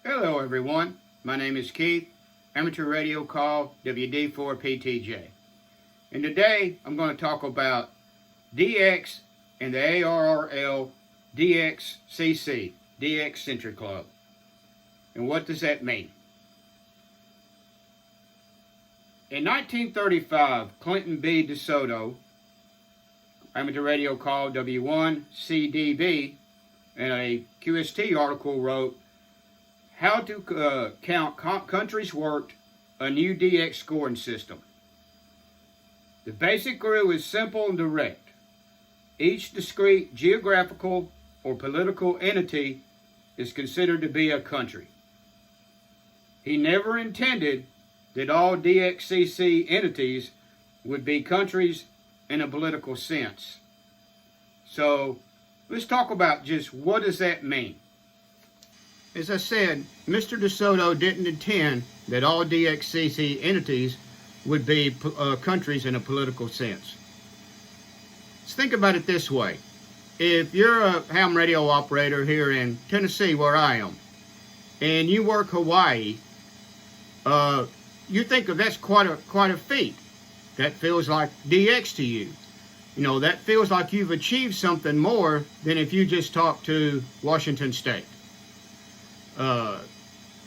Hello everyone, my name is Keith, amateur radio call WD4PTJ. And today I'm going to talk about DX and the ARRL DXCC, DX Century Club. And what does that mean? In 1935, Clinton B. DeSoto, amateur radio call W1CDB, in a QST article wrote, How to Count Countries Worked, a New DX Scoring System. The basic rule is simple and direct. Each discrete geographical or political entity is considered to be a country. He never intended that all DXCC entities would be countries in a political sense. So let's talk about just what does that mean. As I said, Mr. DeSoto didn't intend that all DXCC entities would be countries in a political sense. Let's think about it this way. If you're a ham radio operator here in Tennessee, where I am, and you work Hawaii, you think of that's quite a feat. That feels like DX to you. You know, that feels like you've achieved something more than if you just talked to Washington State.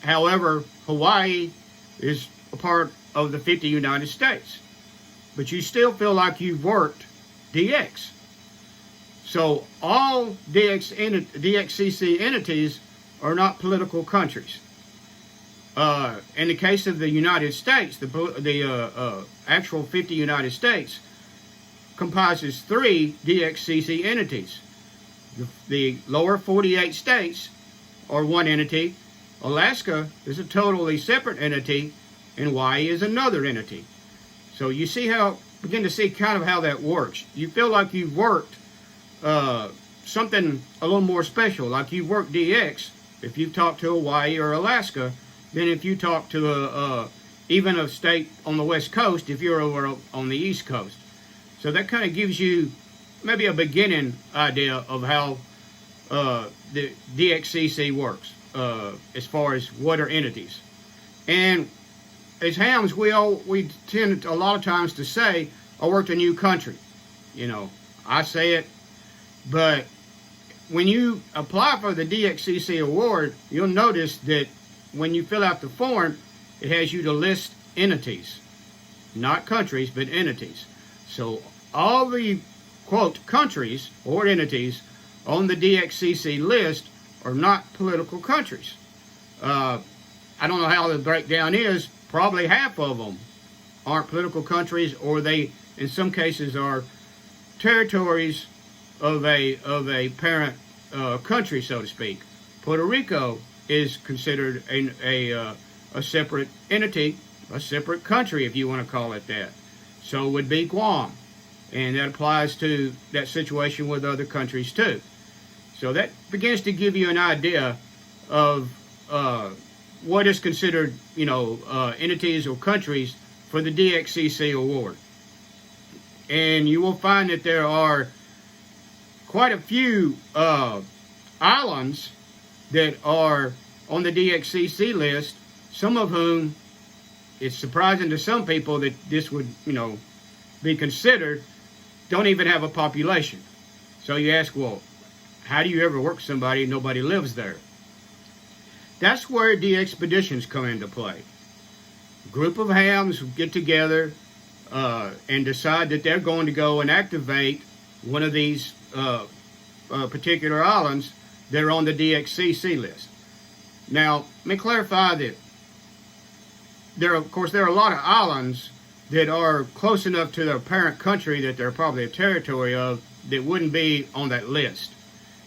However, Hawaii is a part of the 50 United States, but you still feel like you've worked DX. So all DXCC entities are not political countries. In the case of the United States, the actual 50 United States comprises 3 DXCC entities. The lower 48 states are one entity. Alaska is a totally separate entity, and Hawaii is another entity. So you begin to see kind of how that works. You feel like you've worked something a little more special, like you've worked DX if you've talked to Hawaii or Alaska, than if you talk to even a state on the West Coast if you're over on the East Coast. So that kind of gives you maybe a beginning idea of how the DXCC works as far as what are entities. And as hams, we tend a lot of times to say, I worked a new country. You know, I say it, but when you apply for the DXCC Award, you'll notice that when you fill out the form, it has you to list entities, not countries, but entities. So all the, quote, countries or entities on the DXCC list are not political countries. I don't know how the breakdown is. Probably half of them aren't political countries, or they, in some cases, are territories of a parent country, so to speak. Puerto Rico is considered a separate entity, a separate country, if you want to call it that. So would be Guam, and that applies to that situation with other countries too. So that begins to give you an idea of what is considered, entities or countries for the DXCC Award. And you will find that there are quite a few islands that are on the DXCC list, some of whom it's surprising to some people that this would, be considered, don't even have a population. So you ask, well, how do you ever work somebody and nobody lives there? That's where DXpeditions come into play. A group of hams get together and decide that they're going to go and activate one of these particular islands that are on the DXCC list. Now, let me clarify that there are a lot of islands that are close enough to their parent country that they're probably a territory of that wouldn't be on that list.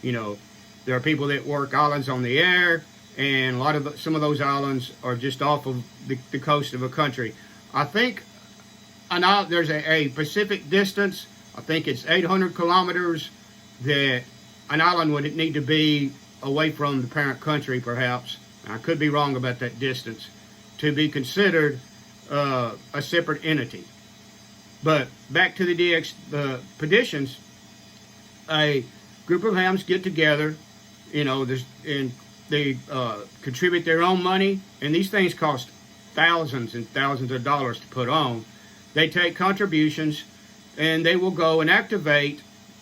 There are people that work islands on the air, and some of those islands are just off of the coast of a country. I think there's a Pacific distance. I think it's 800 kilometers that an island would need to be away from the parent country, perhaps. I could be wrong about that distance, to be considered a separate entity. But back to the DXpeditions, a group of hams get together, and contribute their own money, and these things cost thousands and thousands of dollars to put on. They take contributions, and they will go and activate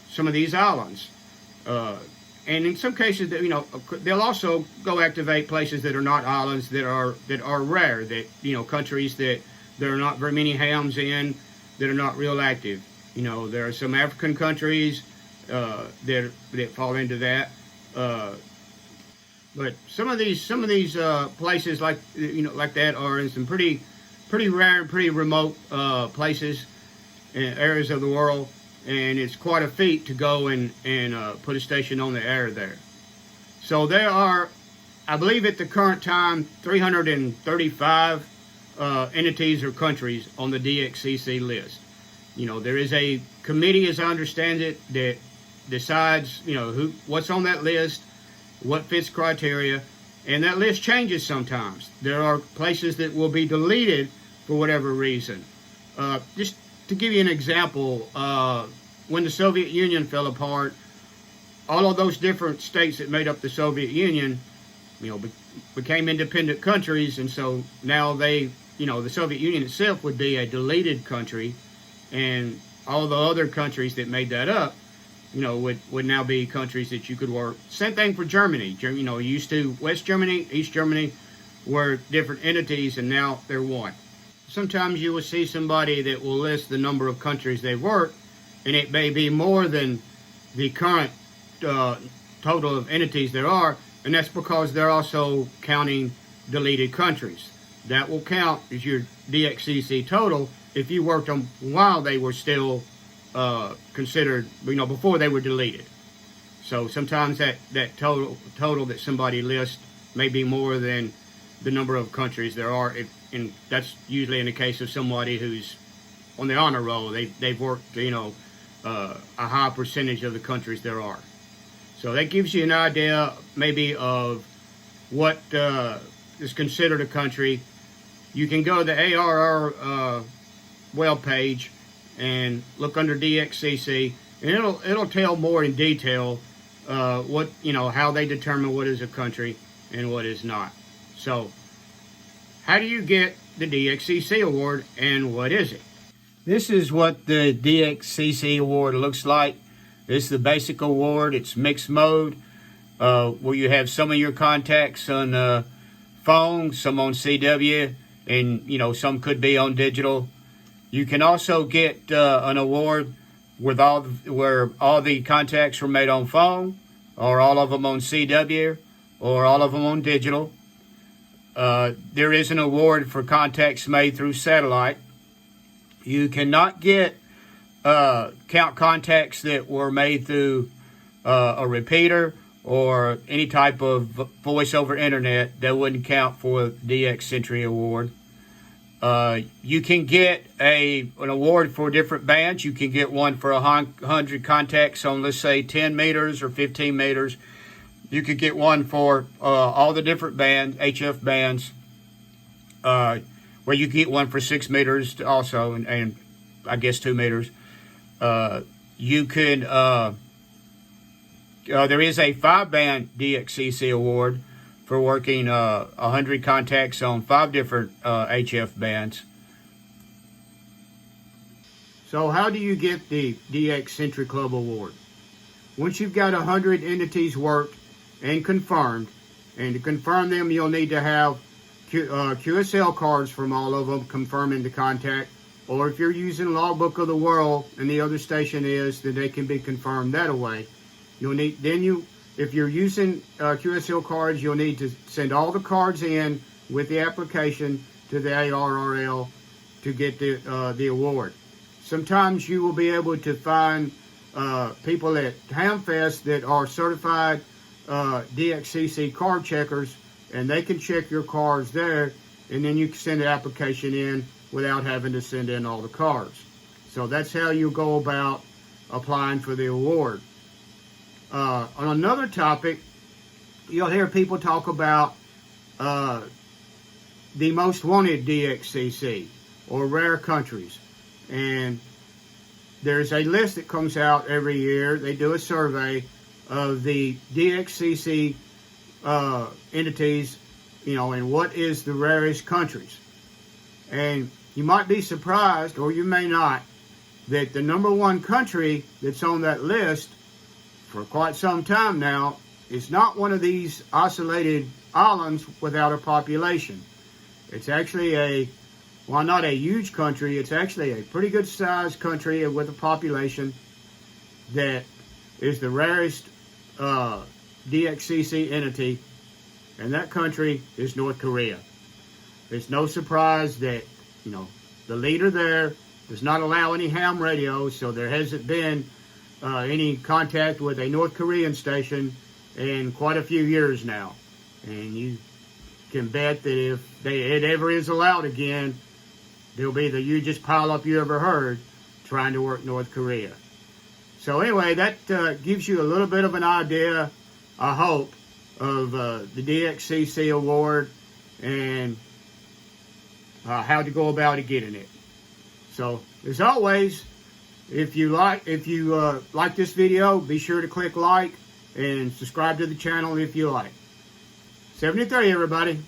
some of these islands. And in some cases, they'll also go activate places that are not islands, that are rare, that countries that there are not very many hams in, that are not real active. There are some African countries that fall into that. But some of these places like that are in some pretty rare and pretty remote places and areas of the world. And it's quite a feat to go and put a station on the air there. So there are, I believe at the current time, 335 entities or countries on the DXCC list. There is a committee, as I understand it, that decides, what's on that list, what fits criteria, and that list changes sometimes. There are places that will be deleted for whatever reason. Just to give you an example, when the Soviet Union fell apart, all of those different states that made up the Soviet Union, became independent countries, and so now the Soviet Union itself would be a deleted country, and all the other countries that made that up, would now be countries that you could work. Same thing for Germany. Used to West Germany, East Germany were different entities, and now they're one. Sometimes you will see somebody that will list the number of countries they've worked, and it may be more than the current total of entities there are, and that's because they're also counting deleted countries. That will count as your DXCC total if you worked them while they were still considered, before they were deleted. So sometimes that total that somebody lists may be more than the number of countries there are, and that's usually in the case of somebody who's on the honor roll. They've worked, a high percentage of the countries there are. So that gives you an idea maybe of what is considered a country. You can go to the ARRL web page and look under DXCC, and it'll tell more in detail what how they determine what is a country and what is not. So how do you get the DXCC Award, and what is it? This is what the DXCC Award looks like. This is the basic award. It's mixed mode, where you have some of your contacts on phone, some on CW, and some could be on digital. You can also get an award with where all the contacts were made on phone, or all of them on CW, or all of them on digital. There is an award for contacts made through satellite. You cannot get count contacts that were made through a repeater or any type of voice over internet. That wouldn't count for the DXCC Award. You can get an award for different bands. You can get one for 100 contacts on, let's say, 10 meters or 15 meters. You could get one for all the different bands, HF bands, where you get one for 6 meters also, and I guess 2 meters. You could, there is a 5-band DXCC Award for working 100 contacts on 5 different HF bands. So how do you get the DXCC Club Award? Once you've got 100 entities worked and confirmed, and to confirm them, you'll need to have QSL cards from all of them confirming the contact, or if you're using Logbook of the World and the other station is, then they can be confirmed that way. You'll need, if you're using QSL cards, you'll need to send all the cards in with the application to the ARRL to get the award. Sometimes you will be able to find people at Hamfest that are certified DXCC card checkers, and they can check your cards there, and then you can send the application in without having to send in all the cards. So that's how you go about applying for the award. On another topic, you'll hear people talk about the most wanted DXCC or rare countries. And there's a list that comes out every year. They do a survey of the DXCC entities, you know, and what is the rarest countries. And you might be surprised, or you may not, that the #1 country that's on that list for quite some time now is not one of these isolated islands without a population. It's actually while not a huge country, it's actually a pretty good sized country with a population that is the rarest DXCC entity, and that country is North Korea. It's no surprise that, you know, the leader there does not allow any ham radios, so there hasn't been any contact with a North Korean station in quite a few years now. And you can bet that if it ever is allowed again, there'll be the hugest pileup you ever heard trying to work North Korea. So anyway, that gives you a little bit of an idea, I hope, of the DXCC Award and how to go about getting it. So as always, if you like this video, be sure to click like and subscribe to the channel if you like. 73, everybody.